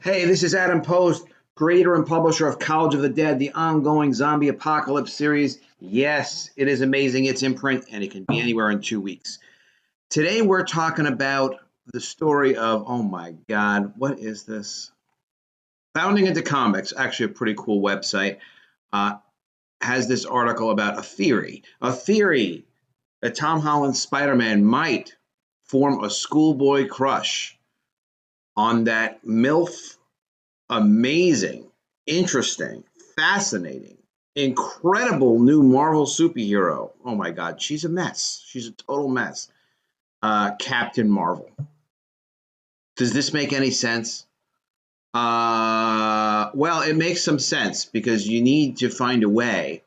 Hey, this is Adam Post, creator and publisher of College of the Dead, the ongoing zombie apocalypse series. Yes, it is amazing. It's in print and it can be anywhere in 2 weeks. Today we're talking about the story of, oh my God, what is this? Founding into Comics, actually a pretty cool website, uh, has this article about a theory that Tom Holland's Spider-Man might form a schoolboy crush on that MILF amazing, interesting, fascinating, incredible new Marvel superhero. Oh my God, she's a mess. She's a total mess. Captain Marvel. Does this make any sense? Well, it makes some sense because you need to find a way.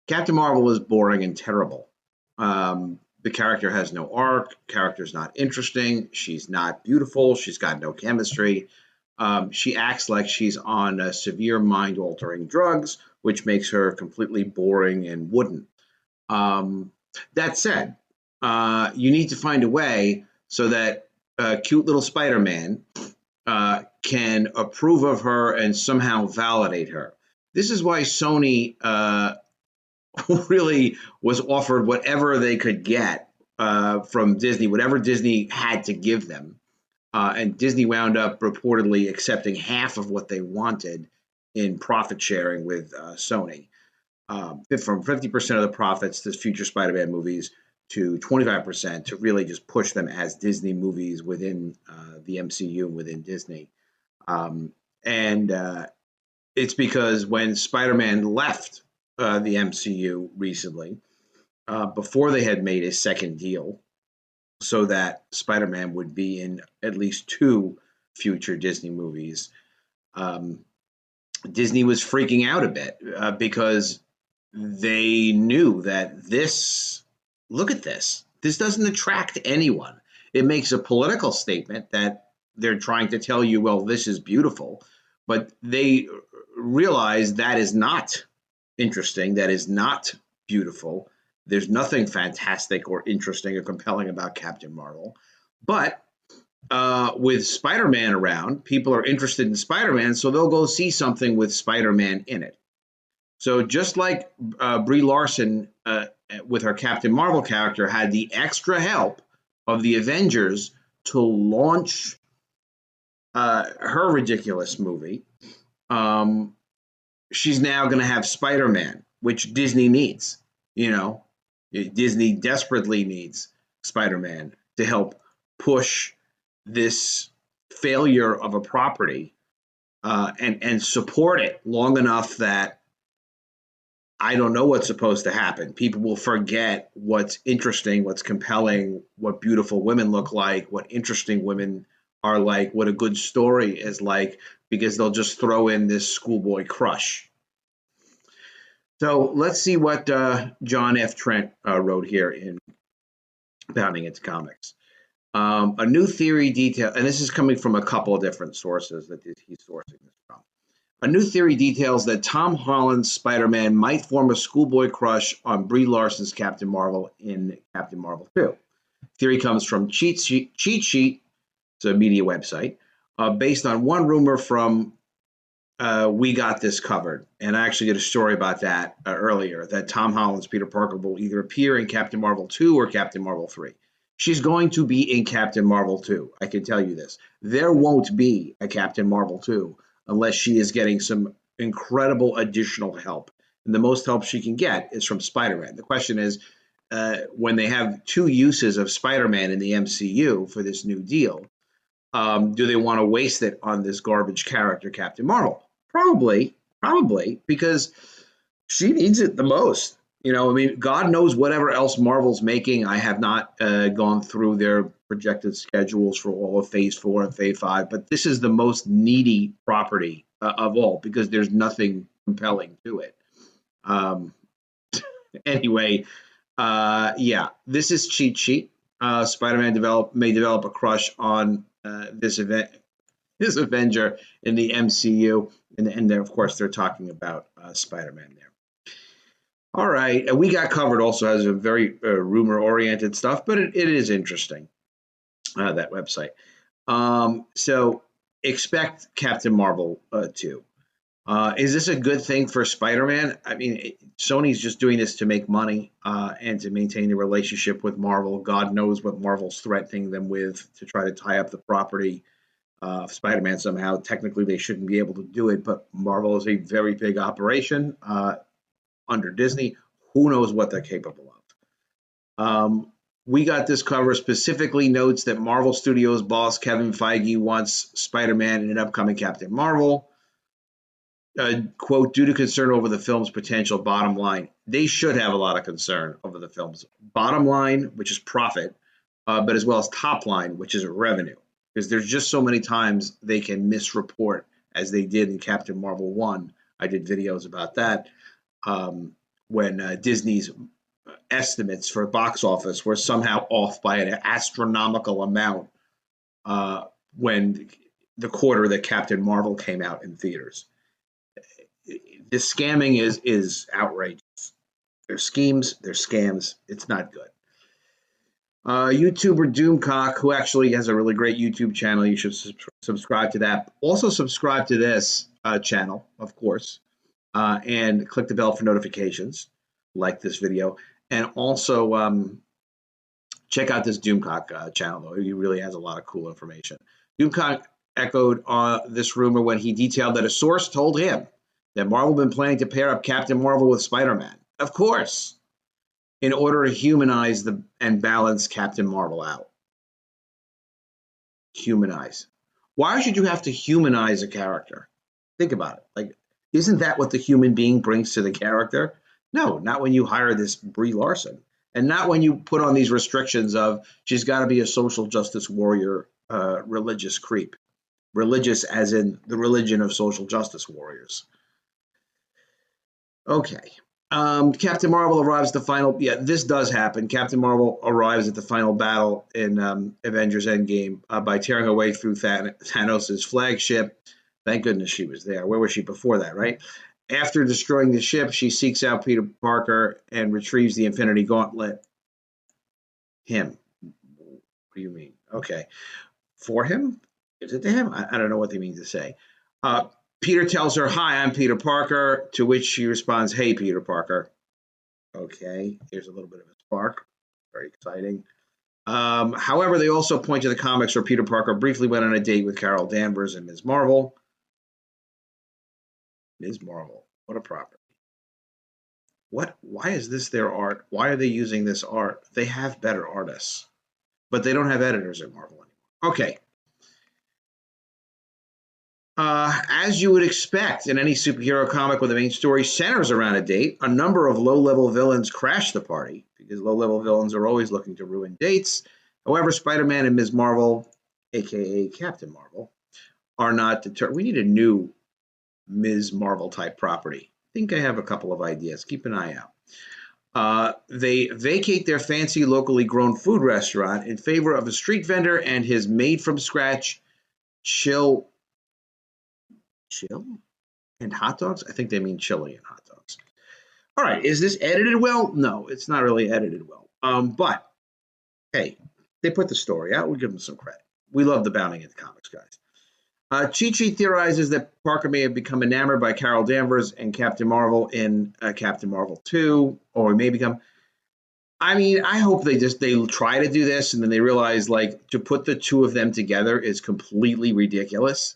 Captain Marvel is boring and terrible. The character has no arc. Character's not interesting. She's not beautiful. She's got no chemistry. She acts like she's on severe mind altering drugs, which makes her completely boring and wooden. Um, that said, you need to find a way so that cute little Spider Man can approve of her and somehow validate her. This is why Sony really was offered whatever they could get from Disney, whatever Disney had to give them. And Disney wound up reportedly accepting half of what they wanted in profit sharing with Sony, from 50% of the profits to future Spider-Man movies to 25% to really just push them as Disney movies within the MCU and within Disney. And it's because when Spider-Man left the MCU recently, before they had made a second deal, so that Spider-Man would be in at least two future Disney movies. Um, Disney was freaking out a bit because they knew that look at this, this doesn't attract anyone. It makes a political statement that they're trying to tell you, well, this is beautiful, but they realize that is not interesting, that is not beautiful. There's nothing fantastic or interesting or compelling about Captain Marvel. But with Spider Man around, people are interested in Spider Man, so they'll go see something with Spider Man in it. So just like Brie Larson with her Captain Marvel character had the extra help of the Avengers to launch her ridiculous movie, um, she's now going to have Spider Man, which Disney needs. You know, Disney desperately needs Spider Man to help push this failure of a property and support it long enough that I don't know what's supposed to happen. People will forget what's interesting, what's compelling, what beautiful women look like, what interesting women are like, what a good story is like, because they'll just throw in this schoolboy crush. So let's see what John F. Trent wrote here in Bounding into Comics. A new theory detail, and this is coming from a couple of different sources that he's sourcing this from. A new theory details that Tom Holland's Spider-Man might form a schoolboy crush on Brie Larson's Captain Marvel in Captain Marvel 2. Theory comes from Cheat Sheet, it's a media website, based on one rumor from We Got This Covered. And I actually did a story about that earlier, that Tom Holland's Peter Parker will either appear in Captain Marvel 2 or Captain Marvel 3. She's going to be in Captain Marvel 2. I can tell you this. There won't be a Captain Marvel 2 unless she is getting some incredible additional help. And the most help she can get is from Spider-Man. The question is, when they have two uses of Spider-Man in the MCU for this new deal, do they want to waste it on this garbage character, Captain Marvel? Probably, because she needs it the most. You know, I mean, God knows whatever else Marvel's making. I have not gone through their projected schedules for all of Phase 4 and Phase 5, but this is the most needy property of all because there's nothing compelling to it. Um, anyway, yeah, this is Cheat Sheet. Spider-Man may develop a crush on this Avenger in the MCU, and then of course they're talking about Spider-Man there. All right, We Got Covered also has a very rumor-oriented stuff, but it is interesting, that website. So expect Captain Marvel 2. Is this a good thing for Spider-Man? I mean, Sony's just doing this to make money and to maintain the relationship with Marvel. God knows what Marvel's threatening them with to try to tie up the property of Spider-Man somehow. Technically, they shouldn't be able to do it, but Marvel is a very big operation under Disney. Who knows what they're capable of? We got this cover specifically notes that Marvel Studios boss Kevin Feige wants Spider-Man in an upcoming Captain Marvel. Quote, due to concern over the film's potential bottom line. They should have a lot of concern over the film's bottom line, which is profit, but as well as top line, which is revenue. Because there's just so many times they can misreport, as they did in Captain Marvel 1. I did videos about that, when Disney's estimates for box office were somehow off by an astronomical amount when the quarter that Captain Marvel came out in theaters. This scamming is outrageous. There's schemes, there's scams. It's not good. YouTuber Doomcock, who actually has a really great YouTube channel, you should subscribe to that. Also subscribe to this channel, of course, and click the bell for notifications, like this video, and also check out this Doomcock channel, though. He really has a lot of cool information. Doomcock echoed this rumor when he detailed that a source told him that Marvel had been planning to pair up Captain Marvel with Spider-Man. Of course, in order to humanize and balance Captain Marvel out. Humanize. Why should you have to humanize a character? Think about it. Like, isn't that what the human being brings to the character? No, not when you hire this Brie Larson. And not when you put on these restrictions of she's got to be a social justice warrior, religious creep. Religious as in the religion of social justice warriors. Okay. Captain Marvel arrives at the final. Yeah, this does happen. Captain Marvel arrives at the final battle in Avengers Endgame by tearing her way through Thanos' flagship. Thank goodness she was there. Where was she before that, right? After destroying the ship, she seeks out Peter Parker and retrieves the Infinity Gauntlet. Him. What do you mean? Okay. For him? Is it to him? I don't know what they mean to say. Peter tells her, hi, I'm Peter Parker, to which she responds, hey, Peter Parker. Okay, here's a little bit of a spark. Very exciting. However, they also point to the comics where Peter Parker briefly went on a date with Carol Danvers and Ms. Marvel. Ms. Marvel, what a property. Why is this their art? Why are they using this art? They have better artists, but they don't have editors at Marvel anymore. Okay. As you would expect in any superhero comic where the main story centers around a date, a number of low-level villains crash the party because low-level villains are always looking to ruin dates. However, Spider-Man and Ms. Marvel, a.k.a. Captain Marvel, are not deterred. We need a new Ms. Marvel type property. I think I have a couple of ideas. Keep an eye out. They vacate their fancy locally grown food restaurant in favor of a street vendor and his made-from-scratch chill and hot dogs? I think they mean chili and hot dogs. All right, is this edited well? No, it's not really edited well. But, hey, they put the story out. We'll give them some credit. We love the bounding in the comics, guys. Chi-Chi theorizes that Parker may have become enamored by Carol Danvers and Captain Marvel in Captain Marvel 2, or may become... I mean, I hope they try to do this, and then they realize, like, to put the two of them together is completely ridiculous.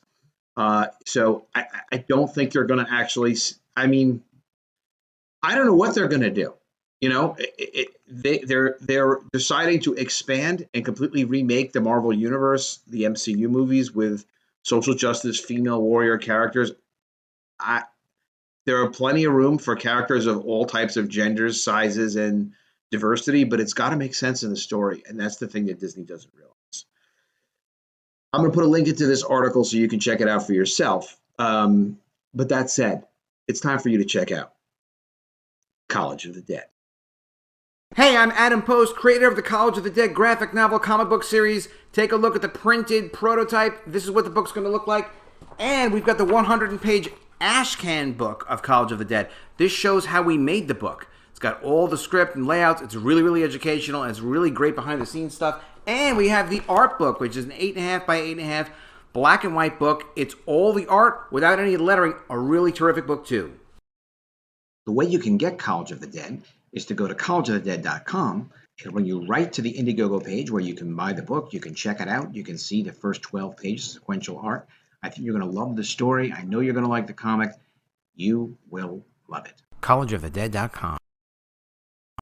So I don't think they're going to actually, I mean, I don't know what they're going to do. You know, they're deciding to expand and completely remake the Marvel Universe, the MCU movies with social justice female warrior characters. There are plenty of room for characters of all types of genders, sizes, and diversity, but it's got to make sense in the story. And that's the thing that Disney doesn't realize. I'm going to put a link into this article so you can check it out for yourself. But that said, it's time for you to check out College of the Dead. Hey, I'm Adam Post, creator of the College of the Dead graphic novel comic book series. Take a look at the printed prototype. This is what the book's going to look like. And we've got the 100-page ashcan book of College of the Dead. This shows how we made the book. It's got all the script and layouts. It's really, really educational, and it's really great behind-the-scenes stuff. And we have the art book, which is an 8.5 by 8.5 Black and white book. It's all the art without any lettering. A really terrific book, too. The way you can get College of the Dead is to go to collegeofthedead.com. It'll bring you right to the Indiegogo page where you can buy the book. You can check it out. You can see the first 12 pages of sequential art. I think you're going to love the story. I know you're going to like the comic. You will love it. collegeofthedead.com.